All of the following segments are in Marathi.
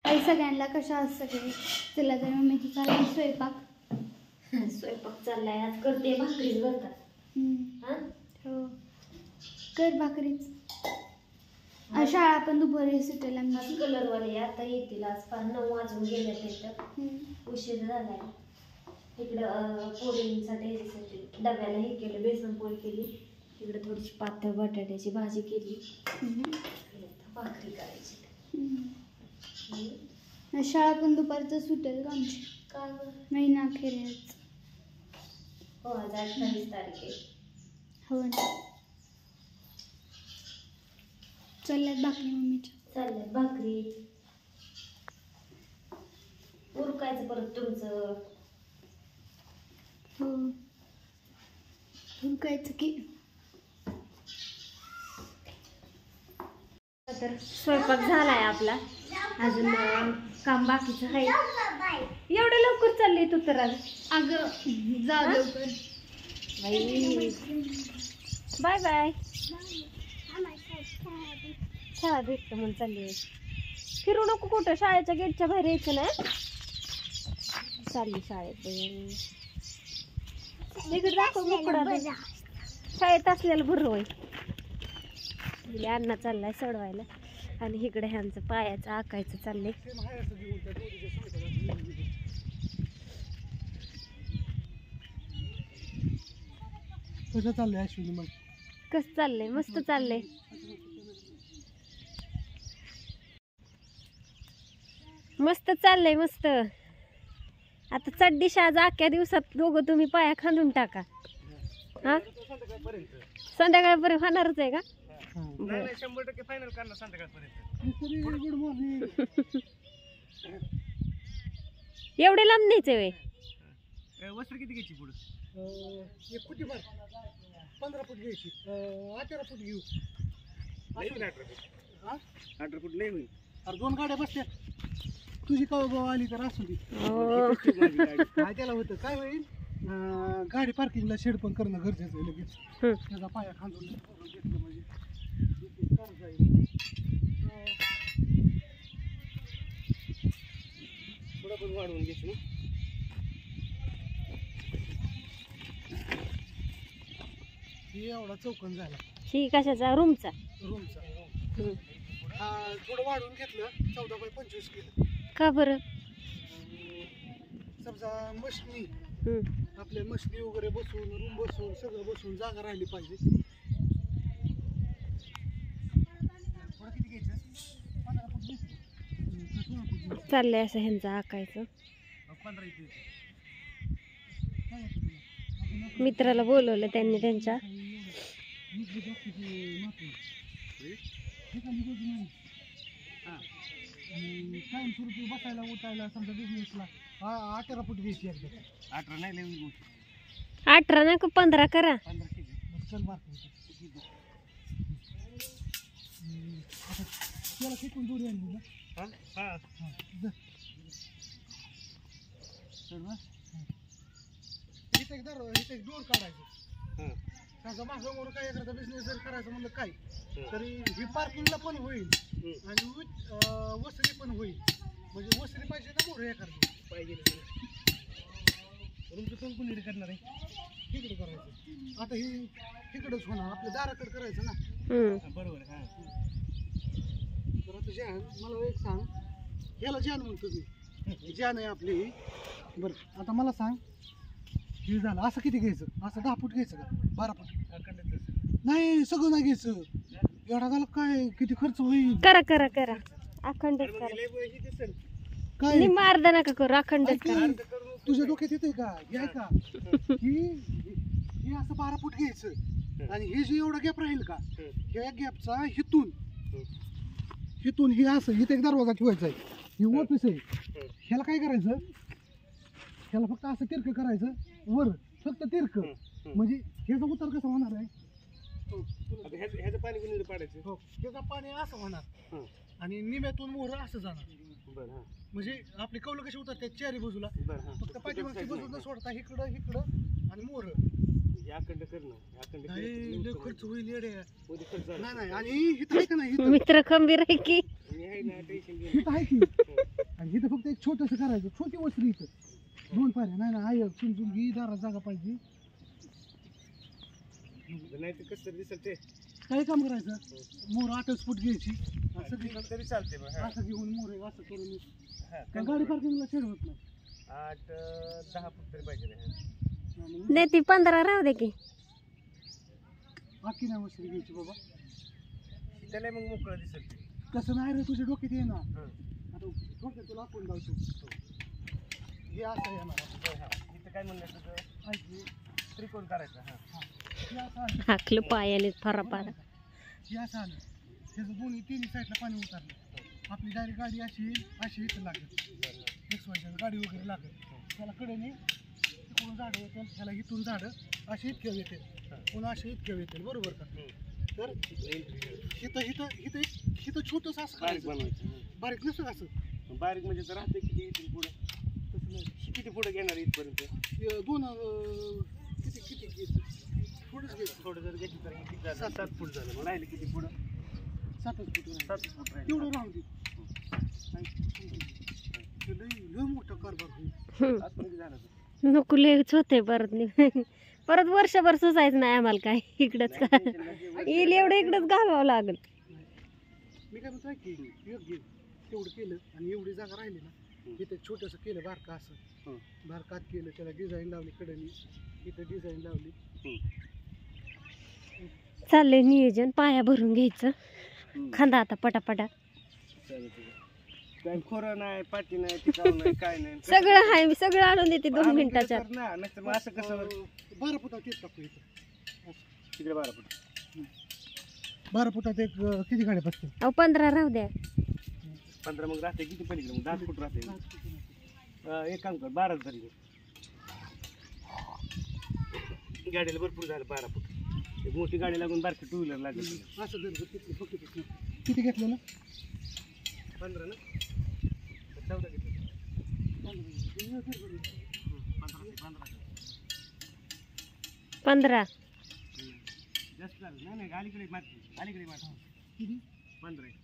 आई सगळ्यांना कशा आहात सगळे. चला तर मम्मीची चालली स्वयंपाक. स्वयंपाक चाललाय आज. करते भाकरीच बरं का. हो कर भाकरीच. शाळा पण दुपारी सुटेल. आज कलरवाले आता येतील. आज फार 9 वाजून गेले तर उशीर झालाय. इकडं पोळींसाठी डब्याला हे केलं, बेसन पोळी केली. इकडे थोडीशी पातळ बटाट्याची भाजी केली. भाकरी करायची. शाळा पण दुपारचं सुटेल का आमची. काय महिना अखेर आहे आज. हो आज 28 तारीख आहे. हो ना. चालल्यात भाकरी मम्मीच्या. चालल्यात भाकरी. उरकायचं परत तुमचं. हो उरकायचं की. तर स्वयंपाक झालाय आपला. अजून काम बाकीचं आहे. एवढं लवकर चालले तू तर आज. अगं जा लवकर. Bye bye. शाळा भेटतं म्हणून चालली. फिरू नको कुठं. शाळेच्या गेटच्या बाहेर यायचं ना. चालली शाळेत. इकडे दाखव मोकळा. शाळेत असलेलं बरं होय. अण्णा चाललाय सोडवायला आणि इकडे ह्यांचं पायाचं आकायचं चाललंय. कसं चाललंय अश्विनी मग. कसं चाललंय. मस्त चाललंय. मस्त चाललंय मस्त. आता चड्डीश आज अख्ख्या दिवसात दोघं तुम्ही पाया खांदून टाका. हा संध्याकाळपर्यंत होणारच आहे का. 100% फायनल करणार संध्याकाळपर्यंत. एवढे लांब न्यायचे वे. वस्त्र किती घ्यायची पुढे. 1 फुटी भर 15 फूट घ्यायची. 18 फूट घेऊ. 18 फूट नाही होईल. अरे 2 गाड्या बसल्या. तुझी कवा आली तर असू दे. काय त्याला होतं काय होईल. गाडी पार्किंगला शेड पण करणं गरजेचं आहे. लगेच त्याचा पाया खांदून घेतलं म्हणजे थोडं पण वाढवून घेतलं. एवढा चौकन झाला. ही कशाचा. रूमचा. थोडं वाढवून घेतलं. 14 बाय 25 केलं. का बरं. समजा मशनी आपल्या मशनी वगैरे बसून रूम बसून सगळं बसून जागा राहिली पाहिजे. चाललंय असं ह्यांचं आकायचं. मित्राला बोलवलं त्यांनी त्यांच्या. कायमस्वरूपी बसायला उठायला समजा बिझनेसला 18 फूट घ्यायची. 18 नाही. 18 नाही 15 करा. 15 चल त्याला किती जोडी आणली ना. इथे एक दोर काढायचं. त्याचा मागं काय एखादा बिझनेस जर करायचं म्हणलं काय तरी ही पार्किंगला पण होईल आणि वसरी पण होईल. म्हणजे वसरी पाहिजे ना मोठं एखादं पाहिजे. रूमचं पण करणार आहे. इकडे करायचं. आता ही इकडेच होणार. आपल्या दाराकडे करायचं ना. बरोबर आहे. तर आता जान मला एक सांग. ह्याला जान म्हणतो मी. जान आहे आपली. बरं आता मला सांग. हे झालं असं किती घ्यायचं. असं 10 फूट घ्यायचं का 12 फूट. नाही सगळं नाही घ्यायचं. एवढा झाला काय किती खर्च होईल. करा करा करा. अखंड करा. काय निम्मा अर्धा नका करू. अखंड करा. तुझ्या डोक्यात येते का. हे आहे का ही असं 12 फूट घ्यायचं आणि हे जे एवढा गॅप राहील का ह्या गॅपचा हिथून हे असं इथे एक दरवाजा ठेवायचा आहे. ही ऑफिस आहे. ह्याला काय करायचं. ह्याला फक्त असं तिरक करायचं वर. फक्त तिरक म्हणजे ह्याचा उतार कसा होणार आहे. ह्याचं पाणी कुणी पाडायचं. हो ह्याचं पाणी असं होणार आणि निम्यातून मोहर असं जाणार. म्हणजे आपली कौलं कशी उतरते चारी बाजूला. फक्त पाठीमागची बाजू न सोडता इकडं आणि मोहर. खर्च होईल येडे. नाही आणि इथं आहे का नाही. मित्र खंबीर आहे की. इथं आहे की छोटंसं करायचं, छोटी वस्त्री इथं 2 पाऱ्या नाही ना आई समजून घे, दारात जागा पाहिजे. नाही तर कसं दिसेल ते काही काम करायचं, मोर 8 फूट घ्यायची असं तरी चालते मग. असं घेऊन मोर असं करून हा, कारण गाडी पार्किंगला शेड होत नाही. 8-10 फूट तरी पाहिजे. नाही ती 15 राहू दे की. अख्खी नाही वस्त्री घ्यायची बाबा, त्याला मग मोकळं दिसेल ते. तसं नाही रे, तुझ्या डोक्यात ये ना. हं. आता डोक्यात तुला आपण लावतो हे असं येणार होय, हा. इथं काय म्हणलं तुझं ऐक, त्रिकोण करायचं. हा हे असं आलं, हाकलं पायाने फरापारा. हे असं आलं, त्याचं दोन्ही तिन्ही साईडला पाणी उतरलं. आपली डायरेक्ट गाडी अशी अशी इथं लागेल, गाडी वगैरे लागेल. त्याला कडेने इकडून झाडं येतील, त्याला इथून झाडं अशी इतक्या येतील, पुन्हा अशी इतक्या येतील, बरोबर का? तर इथं इथं इथं इथं छोटंसं असं बारीक करायचं. बनवायचं. बारीक नसतं असं, बारीक म्हणजे तर राहते किती येतील पुढे, तसं नाही. किती पुढे घेणार इथपर्यंत. हे दोन किती किती घ्यायचं, थोडंच घ्यायचं. थोडं जर घेतलं तर किती झालं, 7 7 फूट झालं. मग राहिले किती पुढं, 7च फूट राहिलं. 7 फूट राहिले. तेवढं राहू दे. ते लय मोठं कारभार होईल. आज पण किती झालं तर. नको लयच होते परत परत वर्षभर सुचायचं नाही आम्हाला काय इकडंच का येईल एवढं इकडंच घालावं लागेल. मी काय म्हणतो की योग्य तेवढं केलं आणि एवढी जागा राहिली ना, इथं छोटंसं केलं बारका असं, बारकात केलं, त्याला डिझाईन लावली कडेनी, इथं डिझाईन लावली. चाललंय नियोजन, पाया भरून घ्यायचं, खांदा आता पटापटा. काय खोरं नाही, पाठी नाही, टिकाव नाही, काय नाही. सगळं आहे, मी सगळं आणून देते 2 मिनिटाच्या आत. ना नाही तर मग असं कसं 12 फुटात तेच टाकतो इथं. तिकडे 12 फूट. 12 फुटात एक किती गाड्या बसतील? अहो 15 राहू द्या. 15 मग राहते किती पलीकडे, मग 10 फूट राहते. एक काम कर, 12 तरी गाडीला भरपूर झालं 12 फूट. एक मोठी गाडी लागून बारकी 2 व्हीलर लागेल. असं जर किती फक्त किती घेतलं ना? 15 ना, 14 घेतलं. 15 जास्त झालं. नाही नाही, अलीकडे मार, अलीकडे मार. किती? 15 आहे.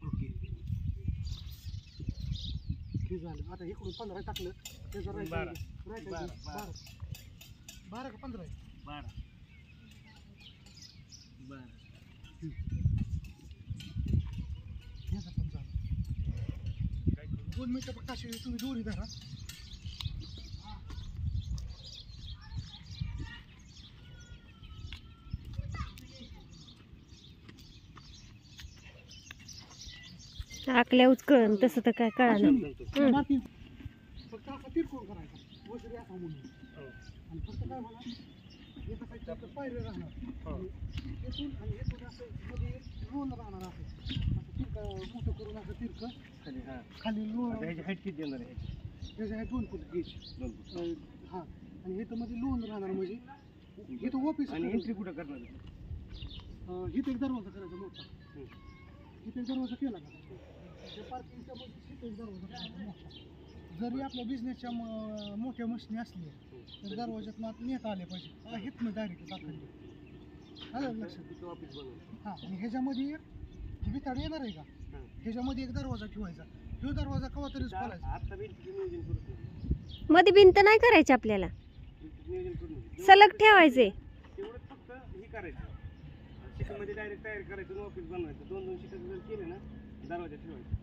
ओके, हे झालं. आता इकडून 15 टाकलं, त्याचं राईट 12. राईट 12 12 का 15 आहे? 12. ह्याचं पण झालं. 2 मिनिटं फक्त अशी तुम्ही दोरी धरा. आकल्या उचकळण तसं तर काय कळालं. माती फक्त असा तिरकोण करायचा, वसरी असा म्हणून. आणि फक्त काय म्हणा, एका साईडला आपलं पायऱ्या राहणार, येथून आणि येथून असं मध्ये लोण राहणार, असं तिरकं मोठं करून असं तिरकं खाली. हा, खाली लोण. आता ह्याची हाईट किती देणार आहे ह्याची? त्याच्या 2 फूट घ्यायची. 2 फूट. हां, आणि इथं मध्ये लोण राहणार, म्हणजे इथं ऑफिस. आणि एंट्री कुठं करणार आहे? इथं एक दरवाजा करायचा मोठा. इथे एक दरवाजा केला का त्या पार्किंगच्या मध्ये इथे एक दरवाजा करायचा मोठा. जरी आपल्या बिझनेसच्या मोठ्या मशीनी असल्या तर दरवाज्यातनं आत नेता आले पाहिजे. हितनं डायरेक्ट टाकायचे. आलं लक्षात? तिथं ऑफिस बनवलं. हां, आणि ह्याच्यामध्ये एक बिताड येणार आहे का, ह्याच्यामध्ये एक दरवाजा ठेवायचा. तो दरवाजा केव्हा तरीच खोलायचा. आता भिंतीचं नियोजन करूच नाही. मध्ये भिंत नाही करायची आपल्याला, भिंतीचं नियोजन करू नये. सलग ठेवायचे. तेवढंच फक्त हे करायचं, शिटमध्ये डायरेक्ट तयार करायचं, ऑफिस बनवायचं. 2-2 शिटं जर केले ना, दरवाजा ठेवायचा.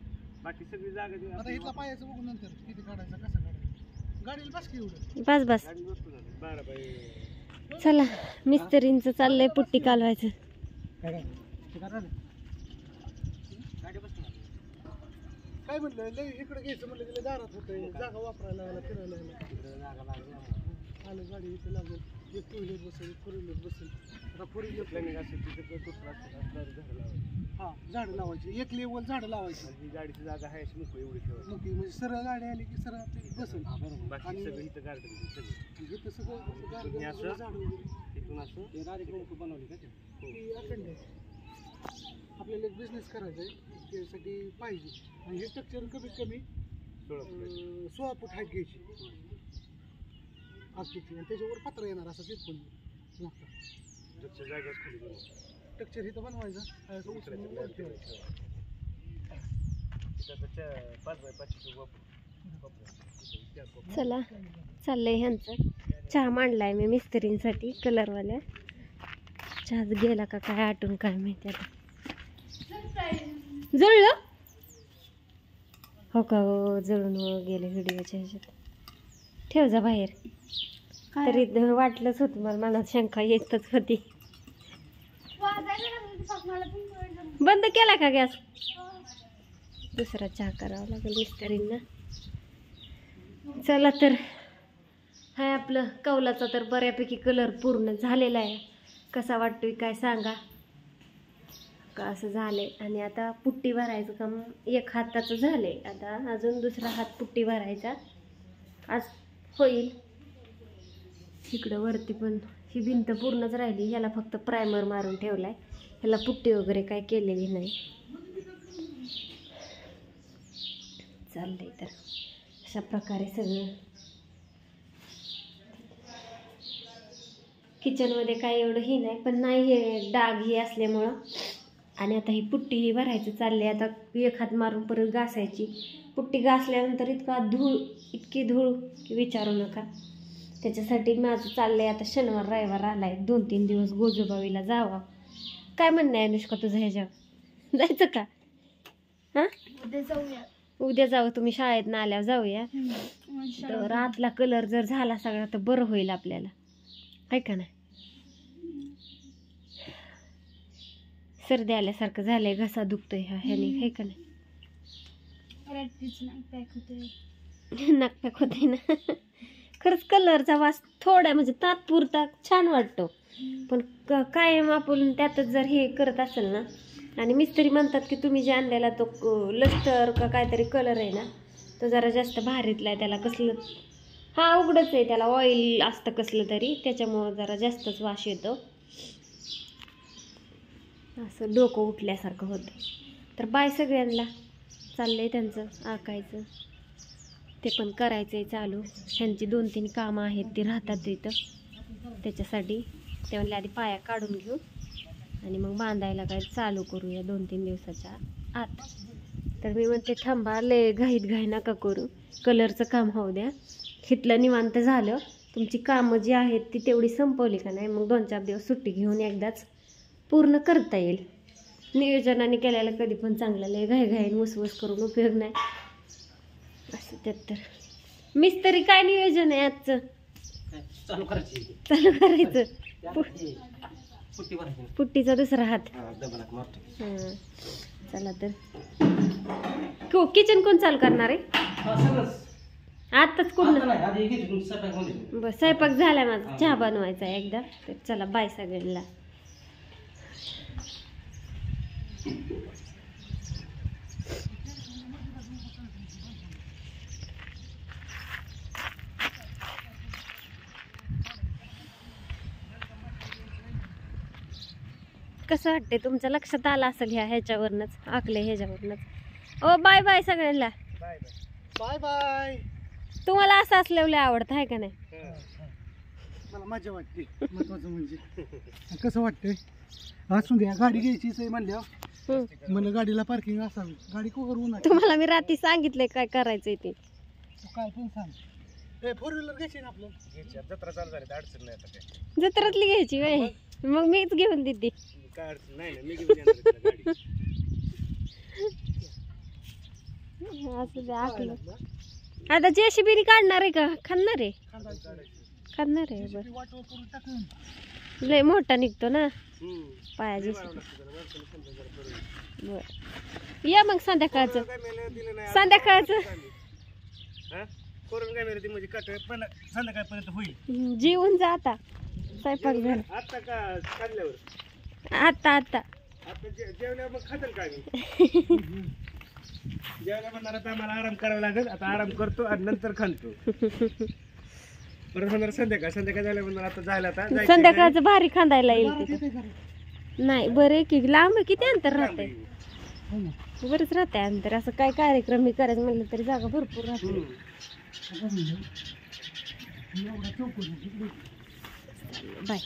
बाकी सगळी जागा जी आता इथला पायाचं बघून नंतर किती काढायचा, कसं काढायचा. गाडीला बस की एवढं. बस बस. गाडी वस्तू झाली 12 बाय. चला, मिस्त्रींचं चाललंय पुट्टी कालवायचं. गाडी बस काय म्हणलं, लय इकडे घ्यायचं म्हणलं की लय दारात होतं, जागा वापरायला लागला, फिरायला लागला. आलं गाडी इथं लागेल, एक 2 व्हीलर बसेल, 4 व्हीलर बसेल. आता 4 व्हीलर प्लॅनिंग असेल तिथं झाडं लावायची. हां, झाडं लावायची, एक लेवल झाडं लावायची. आणि ही गाडीची जागा आहे अशी मोकळी एवढी ठेवायची. मोठी म्हणजे सरळ गाडी आली की सरळ आपली बसेल. बाकी आणि सगळं इथं गार्डन सगळं इथं सगळं गार्डन, हे असं? झाडं वगैरे. इथून असं कार्यक्रम बनवली का ते? ती अखंड आहे. आपल्याला एक बिझनेस करायचा आहे, त्यासाठी पाहिजे. आणि हे स्ट्रक्चर कमीत कमी 16 फूट हाईट घ्यायची आखीची, आणि त्याच्यावर पत्रा येणार असं ते पण मोठा. जागाच खाली बनवली. स्ट्रक्चर इथं बनवायचं असं उचलून वर ठेवायचं. 5x5 चला चाललंय ह्यांचं. चहा मांडलाय मी मिस्त्रींसाठी कलरवाल्या. चहा गेला का काय आटून काय माहिती आता. जळलं हो का हो, जळून गेले व्हिडिओच्या ह्याच्यात. ठेव जा बाहेर. तरी वाटलंच होतं मला, मनात शंका येतच होती. बंद केला का गॅस? दुसरा चहा करावा लागेल मिस्त्रींना. चला तर हाय आपलं कौलाचा तर बऱ्यापैकी कलर पूर्ण झालेला आहे. कसा वाटतोय काय सांगा. का असं झालंय. आणि आता पुट्टी भरायचं काम एक हाताचं झालंय. आता अजून दुसरा हात पुट्टी भरायचा आज होईल. इकडं वरती पण ही भिंत पूर्णच राहिली. ह्याला फक्त प्रायमर मारून ठेवलाय. ह्याला पुट्टी वगैरे काय केलेली नाही. चाललंय तर अशा प्रकारे सगळं. किचनमध्ये काय एवढं ही नाही, पण नाही हे डाग ही असल्यामुळं. आणि आता ही पुट्टी ही भरायचं चालले. आता एक हात मारून परत घासायची. पुट्टी घासल्यानंतर इतकी धूळ की विचारू नका. त्याच्यासाठी माझं चाललंय आता शनिवार रविवार आलाय, 2-3 दिवस गोजूबाईला जावा. काय म्हणणं आहे अनुष्का तुझं ह्याच्यावर? जायचं का? हां उद्या जाऊया. उद्या जाऊ. तुम्ही शाळेत आल्यावर जाऊया. तर आतला कलर जर झाला सगळा तर बरं होईल आपल्याला, आहे का नाही? सर्दी आल्यासारखं झालंय, घसा दुखतोय ह्याने, आहे का नाही? नाक पॅक होते ना. खरंच कलरचा वास थोडा म्हणजे तात्पुरता छान वाटतो, पण कायम आपण त्यातच जर हे करत असेल ना. आणि मिस्त्री म्हणतात की तुम्ही जे आणलेला तो लस्टर का काहीतरी कलर आहे ना, तो जरा जास्त भारीतला आहे. त्याला कसलं हा उघडच आहे, त्याला ऑइल असतं कसलं तरी, त्याच्यामुळं जरा जास्तच वास येतो. असं डोकं उठल्यासारखं होतं. तर बाय सगळ्यांना. चाललंय त्यांचं आकायचं, ते पण करायचं आहे चालू. ह्यांची 2-3 कामं आहेत ती राहतात तिथं. त्याच्यासाठी ते म्हणले आधी पाया काढून घेऊ आणि मग बांधायला काय चालू करूया 2-3 दिवसाच्या आत. तर मी म्हणते थांबा, लय घाई नका करू, कलरचं काम होऊ द्या. हिथलं निवांत झालं, तुमची कामं जी आहेत ती तेवढी संपवली का नाही, मग 2-4 दिवस सुट्टी घेऊन एकदाच पूर्ण करता येईल. नियोजनाने केल्याला कधी पण चांगलं. लय घाई मुसमुस करून उपयोग नाही. असं त्यात तर मिस्त्री काय नियोजन आहे आजचं? चालू करायचं पुट्टीचा दुसरा हात. चला तर किचन कोण चालू करणार आहे? आताच कोण? बस स्वयंपाक झालाय माझा, चहा बनवायचा आहे एकदा. तर चला बाय सगळ्यांना. कसं वाटते? तुमच्या लक्षात आलं असेल ह्याच्यावरनच, ह्याच्यावरनच. ओ बाय बाय सगळ्यांना. Bye bye. तुम्हाला असं असल्यावर आवडतं आहे का नाही? मला मजा वाटते. महत्वाचं म्हणजे कसं वाटतंय, असू द्या. गाडी घ्यायचीच आहे म्हणल्यावर म्हणलं गाडीला पार्किंग असावी. गाडी करून तुम्हाला मी रात्री सांगितलंय काय करायचंय ते. काय पण सांग. 4 व्हीलर घ्यायची ना आपल्याला. जत्रा चालू झाली तर अडचण नाही आता काय. जत्रातली घ्यायची वय, मग मीच घेऊन देते. काय अडचण नाही ना, मी घेऊन येणार तुला गाडी. असं द्या आखलं. आता JCB काढणार आहे का? खाणार आहे बरं. वाटोळ करून टाकून लय मोठा निघतो ना पाया JCB. बर या मग संध्याकाळचं. करून काय ती म्हणजे कट पण संध्याकाळपर्यंत होईल. जेवून जा आता, स्वयंपाक झाला आता का खाल्ल्यावर? आता जेवल्यावर मग खातल का मी? जेवल्या म्हणणार आता आम्हाला आराम करावा लागेल. आता आराम करतो आणि नंतर खातो. परत म्हणणार संध्याकाळ झाल्या म्हणणार आता झालं. आता संध्याकाळचं भारी खांदायला येईल तिथं. नाही बरं की लांब किती अंतर राहतंय? बरंच राहतंय अंतर. असं काय कार्यक्रम मी करायचं म्हणलं तरी जागा भरपूर राहते. बाय.